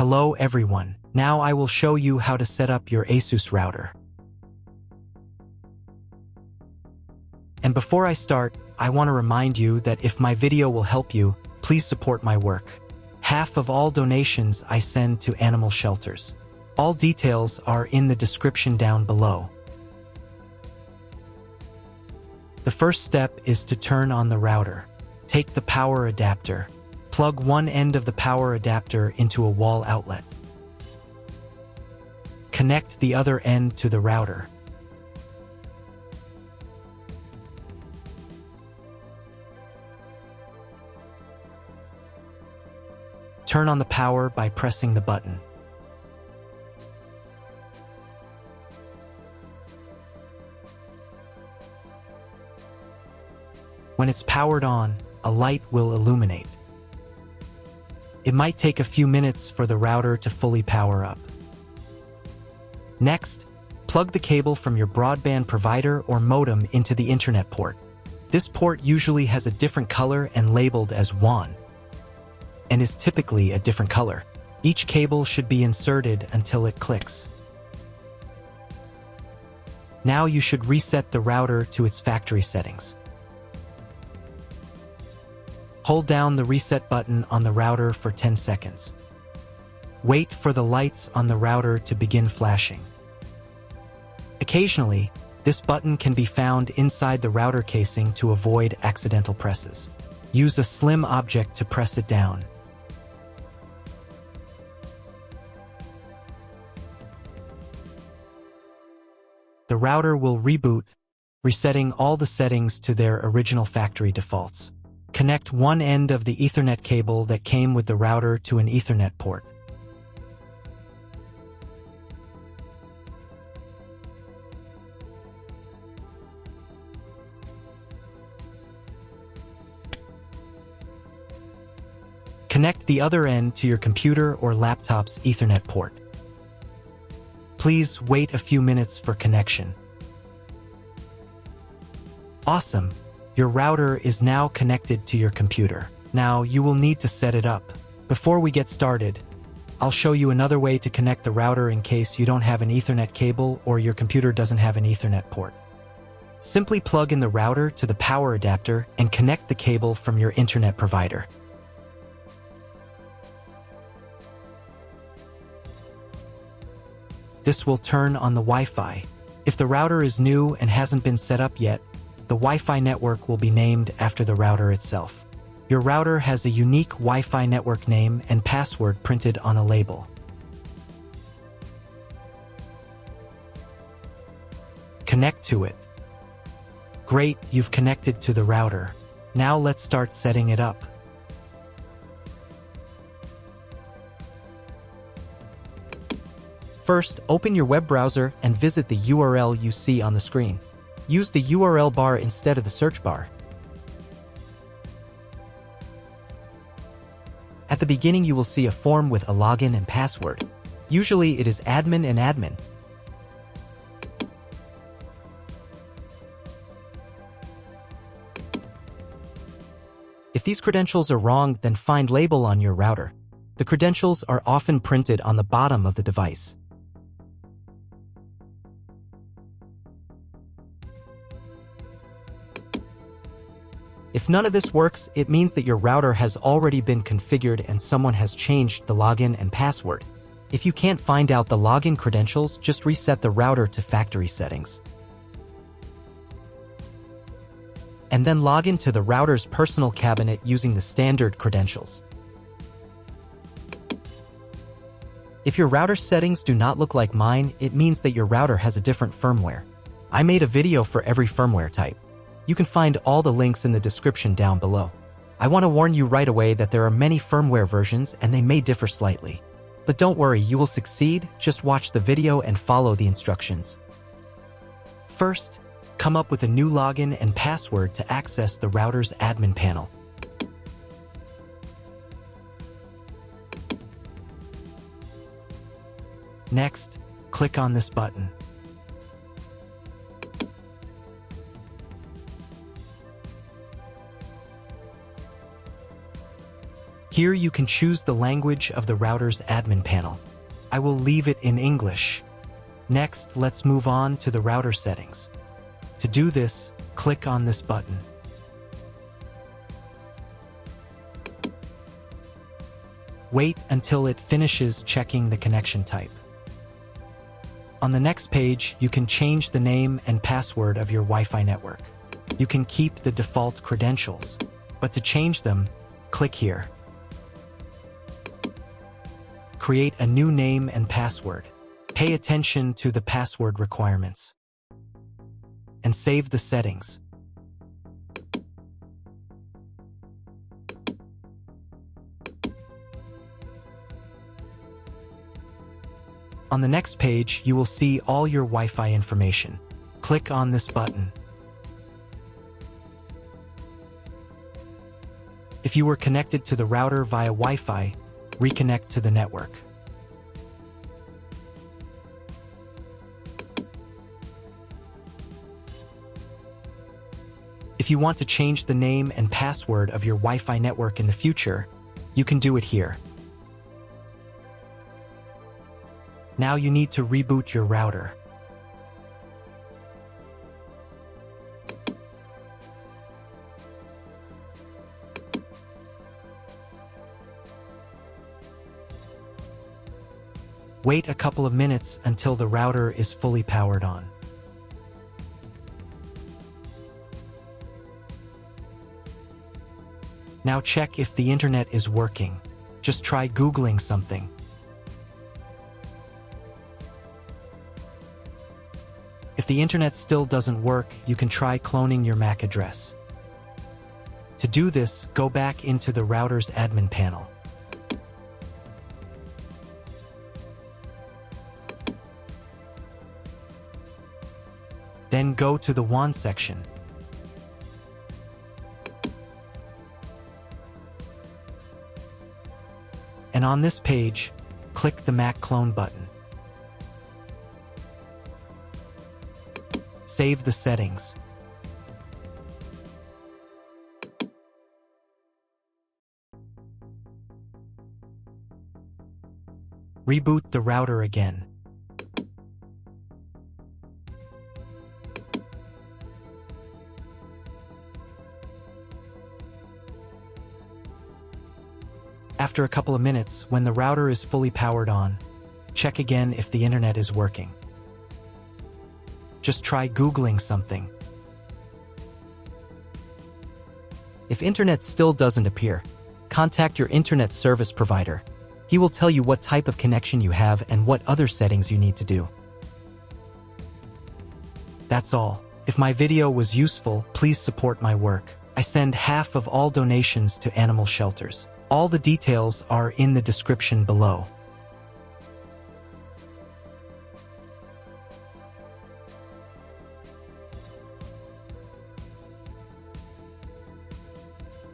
Hello everyone, now I will show you how to set up your ASUS router. And before I start, I want to remind you that if my video will help you, please support my work. Half of all donations I send to animal shelters. All details are in the description down below. The first step is to turn on the router. Take the power adapter. Plug one end of the power adapter into a wall outlet. Connect the other end to the router. Turn on the power by pressing the button. When it's powered on, a light will illuminate. It might take a few minutes for the router to fully power up. Next, plug the cable from your broadband provider or modem into the internet port. This port usually has a different color and labeled as WAN, and is typically a different color. Each cable should be inserted until it clicks. Now you should reset the router to its factory settings. Hold down the reset button on the router for 10 seconds. Wait for the lights on the router to begin flashing. Occasionally, this button can be found inside the router casing to avoid accidental presses. Use a slim object to press it down. The router will reboot, resetting all the settings to their original factory defaults. Connect one end of the Ethernet cable that came with the router to an Ethernet port. Connect the other end to your computer or laptop's Ethernet port. Please wait a few minutes for connection. Awesome! Your router is now connected to your computer. Now you will need to set it up. Before we get started, I'll show you another way to connect the router in case you don't have an Ethernet cable or your computer doesn't have an Ethernet port. Simply plug in the router to the power adapter and connect the cable from your internet provider. This will turn on the Wi-Fi. If the router is new and hasn't been set up yet, the Wi-Fi network will be named after the router itself. Your router has a unique Wi-Fi network name and password printed on a label. Connect to it. Great, you've connected to the router. Now let's start setting it up. First, open your web browser and visit the URL you see on the screen. Use the URL bar instead of the search bar. At the beginning, you will see a form with a login and password. Usually it is admin and admin. If these credentials are wrong, then find label on your router. The credentials are often printed on the bottom of the device. If none of this works, it means that your router has already been configured and someone has changed the login and password. If you can't find out the login credentials, just reset the router to factory settings. And then log into the router's personal cabinet using the standard credentials. If your router settings do not look like mine, it means that your router has a different firmware. I made a video for every firmware type. You can find all the links in the description down below. I want to warn you right away that there are many firmware versions and they may differ slightly. But don't worry, you will succeed, just watch the video and follow the instructions. First, come up with a new login and password to access the router's admin panel. Next, click on this button. Here you can choose the language of the router's admin panel. I will leave it in English. Next, let's move on to the router settings. To do this, click on this button. Wait until it finishes checking the connection type. On the next page, you can change the name and password of your Wi-Fi network. You can keep the default credentials, but to change them, click here. Create a new name and password. Pay attention to the password requirements. And save the settings. On the next page, you will see all your Wi-Fi information. Click on this button. If you were connected to the router via Wi-Fi, reconnect to the network. If you want to change the name and password of your Wi-Fi network in the future, you can do it here. Now you need to reboot your router. Wait a couple of minutes until the router is fully powered on. Now check if the internet is working. Just try Googling something. If the internet still doesn't work, you can try cloning your MAC address. To do this, go back into the router's admin panel. Then go to the WAN section. And on this page, click the MAC clone button. Save the settings. Reboot the router again. After a couple of minutes, when the router is fully powered on, check again if the internet is working. Just try Googling something. If internet still doesn't appear, contact your internet service provider. He will tell you what type of connection you have and what other settings you need to do. That's all. If my video was useful, please support my work. I send half of all donations to animal shelters. All the details are in the description below.